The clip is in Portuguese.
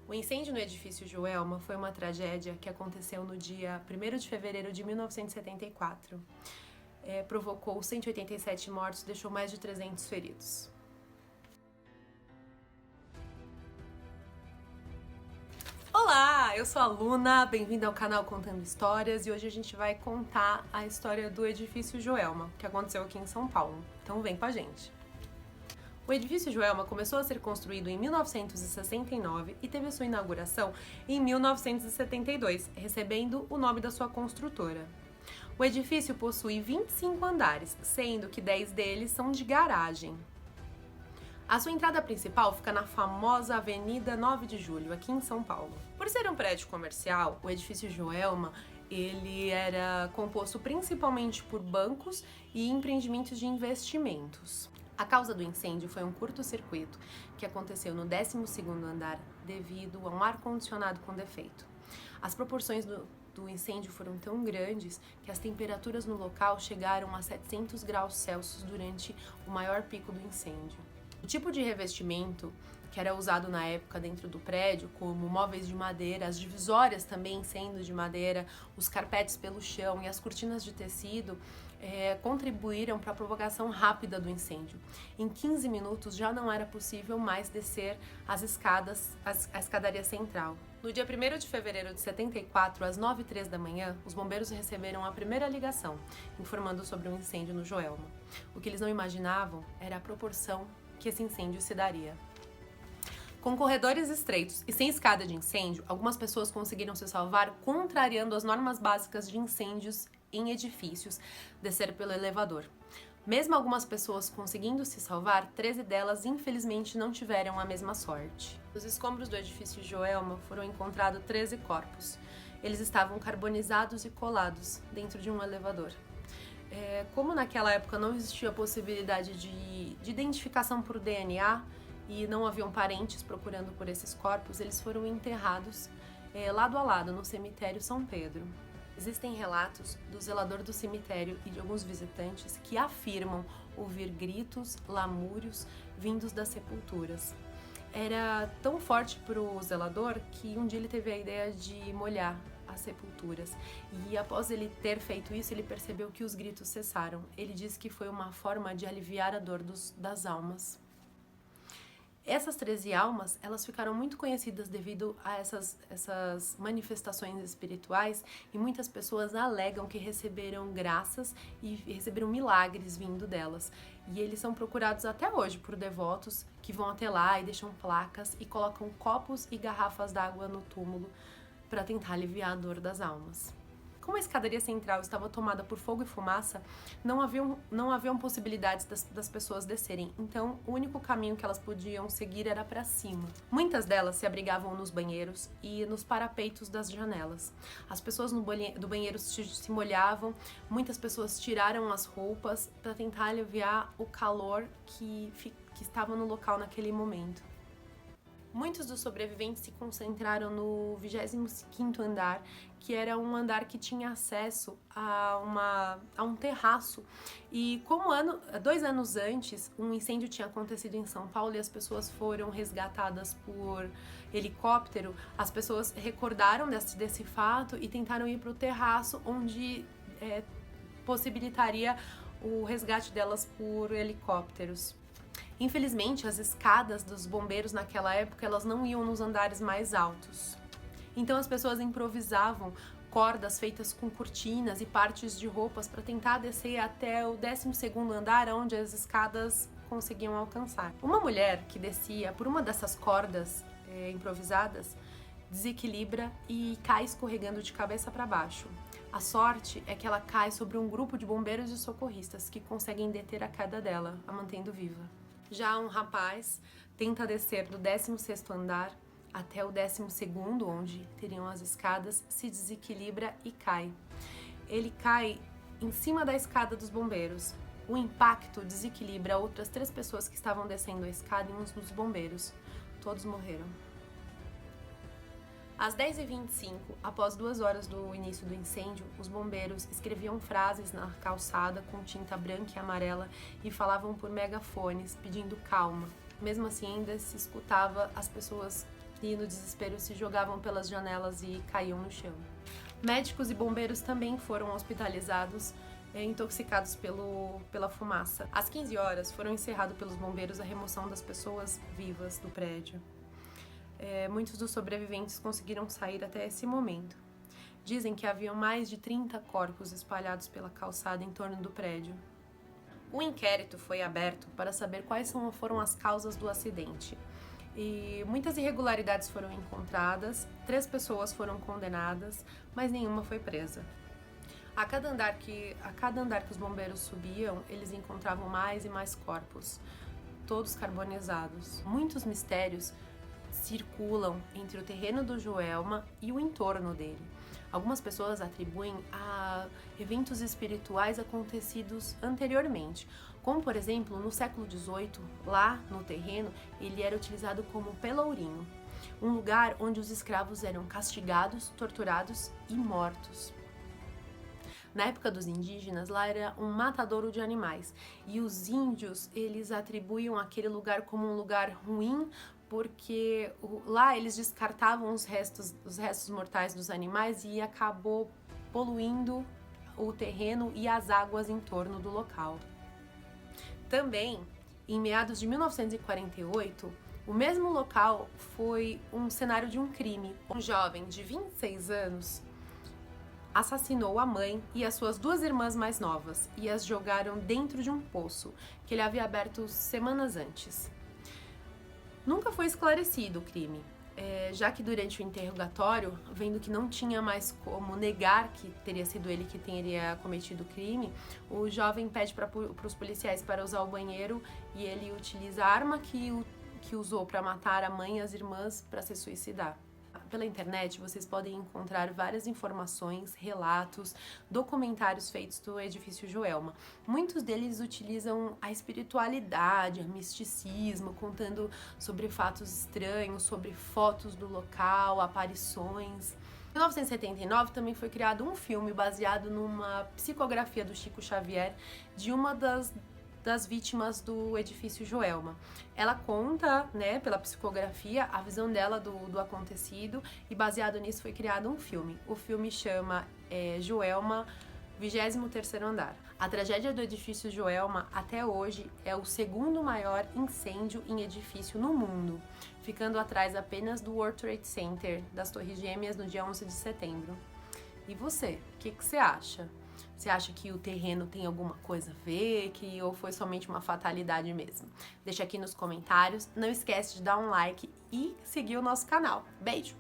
O incêndio no edifício Joelma foi uma tragédia que aconteceu no dia 1º de fevereiro de 1974. Provocou 187 mortos e deixou mais de 300 feridos. Olá, eu sou a Luna, bem-vinda ao canal Contando Histórias, e hoje a gente vai contar a história do edifício Joelma, que aconteceu aqui em São Paulo. Então vem com a gente. O edifício Joelma começou a ser construído em 1969 e teve sua inauguração em 1972, recebendo o nome da sua construtora. O edifício possui 25 andares, sendo que 10 deles são de garagem. A sua entrada principal fica na famosa Avenida 9 de Julho, aqui em São Paulo. Por ser um prédio comercial, o edifício Joelma ele era composto principalmente por bancos e empreendimentos de investimentos. A causa do incêndio foi um curto-circuito que aconteceu no 12º andar devido a um ar-condicionado com defeito. As proporções do incêndio foram tão grandes que as temperaturas no local chegaram a 700 graus Celsius durante o maior pico do incêndio. O tipo de revestimento que era usado na época dentro do prédio, como móveis de madeira, as divisórias também sendo de madeira, os carpetes pelo chão e as cortinas de tecido, contribuíram para a propagação rápida do incêndio. Em 15 minutos já não era possível mais descer as escadas, a escadaria central. No dia 1º de fevereiro de 74, às 9h03 da manhã, os bombeiros receberam a primeira ligação, informando sobre um incêndio no Joelma. O que eles não imaginavam era a proporção que esse incêndio se daria. Com corredores estreitos e sem escada de incêndio, algumas pessoas conseguiram se salvar contrariando as normas básicas de incêndios em edifícios, descer pelo elevador. Mesmo algumas pessoas conseguindo se salvar, 13 delas infelizmente não tiveram a mesma sorte. Nos escombros do edifício Joelma foram encontrados 13 corpos. Eles estavam carbonizados e colados dentro de um elevador. Como naquela época não existia a possibilidade de identificação por DNA e não haviam parentes procurando por esses corpos, eles foram enterrados lado a lado no cemitério São Pedro. Existem relatos do zelador do cemitério e de alguns visitantes que afirmam ouvir gritos, lamúrios vindos das sepulturas. Era tão forte para o zelador que um dia ele teve a ideia de molhar as sepulturas. E após ele ter feito isso, ele percebeu que os gritos cessaram. Ele disse que foi uma forma de aliviar a dor das almas. Essas 13 almas, elas ficaram muito conhecidas devido a essas manifestações espirituais, e muitas pessoas alegam que receberam graças e receberam milagres vindo delas. E eles são procurados até hoje por devotos que vão até lá e deixam placas e colocam copos e garrafas d'água no túmulo para tentar aliviar a dor das almas. Como a escadaria central estava tomada por fogo e fumaça, não haviam possibilidades das pessoas descerem, então o único caminho que elas podiam seguir era para cima. Muitas delas se abrigavam nos banheiros e nos parapeitos das janelas. As pessoas do banheiro se molhavam, muitas pessoas tiraram as roupas para tentar aliviar o calor que estava no local naquele momento. Muitos dos sobreviventes se concentraram no 25º andar, que era um andar que tinha acesso a um terraço. E como 2 anos antes, um incêndio tinha acontecido em São Paulo e as pessoas foram resgatadas por helicóptero, as pessoas recordaram desse fato e tentaram ir para o terraço, onde possibilitaria o resgate delas por helicópteros. Infelizmente, as escadas dos bombeiros naquela época, elas não iam nos andares mais altos. Então as pessoas improvisavam cordas feitas com cortinas e partes de roupas para tentar descer até o 12º andar, onde as escadas conseguiam alcançar. Uma mulher que descia por uma dessas cordas improvisadas desequilibra e cai escorregando de cabeça para baixo. A sorte é que ela cai sobre um grupo de bombeiros e socorristas que conseguem deter a queda dela, a mantendo viva. Já um rapaz tenta descer do 16º andar até o 12º, onde teriam as escadas, se desequilibra e cai. Ele cai em cima da escada dos bombeiros. O impacto desequilibra outras 3 pessoas que estavam descendo a escada e uns dos bombeiros. Todos morreram. Às 10h25, após 2 horas do início do incêndio, os bombeiros escreviam frases na calçada com tinta branca e amarela e falavam por megafones, pedindo calma. Mesmo assim, ainda se escutava as pessoas e no desespero se jogavam pelas janelas e caíam no chão. Médicos e bombeiros também foram hospitalizados, intoxicados pela fumaça. Às 15 horas foram encerrados pelos bombeiros a remoção das pessoas vivas do prédio. Muitos dos sobreviventes conseguiram sair até esse momento. Dizem que haviam mais de 30 corpos espalhados pela calçada em torno do prédio. Um inquérito foi aberto para saber quais foram as causas do acidente. E muitas irregularidades foram encontradas, 3 pessoas foram condenadas, mas nenhuma foi presa. A cada andar que os bombeiros subiam, eles encontravam mais e mais corpos, todos carbonizados. Muitos mistérios circulam entre o terreno do Joelma e o entorno dele. Algumas pessoas atribuem a eventos espirituais acontecidos anteriormente, como por exemplo no século XVIII, lá no terreno, ele era utilizado como pelourinho, um lugar onde os escravos eram castigados, torturados e mortos. Na época dos indígenas, lá era um matadouro de animais, e os índios, eles atribuíam aquele lugar como um lugar ruim, porque lá eles descartavam os restos mortais dos animais e acabou poluindo o terreno e as águas em torno do local. Também, em meados de 1948, o mesmo local foi um cenário de um crime. Um jovem de 26 anos assassinou a mãe e as suas 2 irmãs mais novas e as jogaram dentro de um poço que ele havia aberto semanas antes. Nunca foi esclarecido o crime, já que durante o interrogatório, vendo que não tinha mais como negar que teria sido ele que teria cometido o crime, o jovem pede para os policiais para usar o banheiro e ele utiliza a arma que usou para matar a mãe e as irmãs para se suicidar. Pela internet vocês podem encontrar várias informações, relatos, documentários feitos do edifício Joelma. Muitos deles utilizam a espiritualidade, o misticismo, contando sobre fatos estranhos, sobre fotos do local, aparições. Em 1979 também foi criado um filme baseado numa psicografia do Chico Xavier de uma das vítimas do edifício Joelma. Ela conta, pela psicografia, a visão dela do acontecido e baseado nisso foi criado um filme. O filme chama Joelma, 23º andar. A tragédia do edifício Joelma, até hoje, é o 2º maior incêndio em edifício no mundo, ficando atrás apenas do World Trade Center, das Torres Gêmeas, no dia 11 de setembro. E você, o que você acha? Você acha que o terreno tem alguma coisa a ver, ou foi somente uma fatalidade mesmo? Deixa aqui nos comentários. Não esquece de dar um like e seguir o nosso canal. Beijo!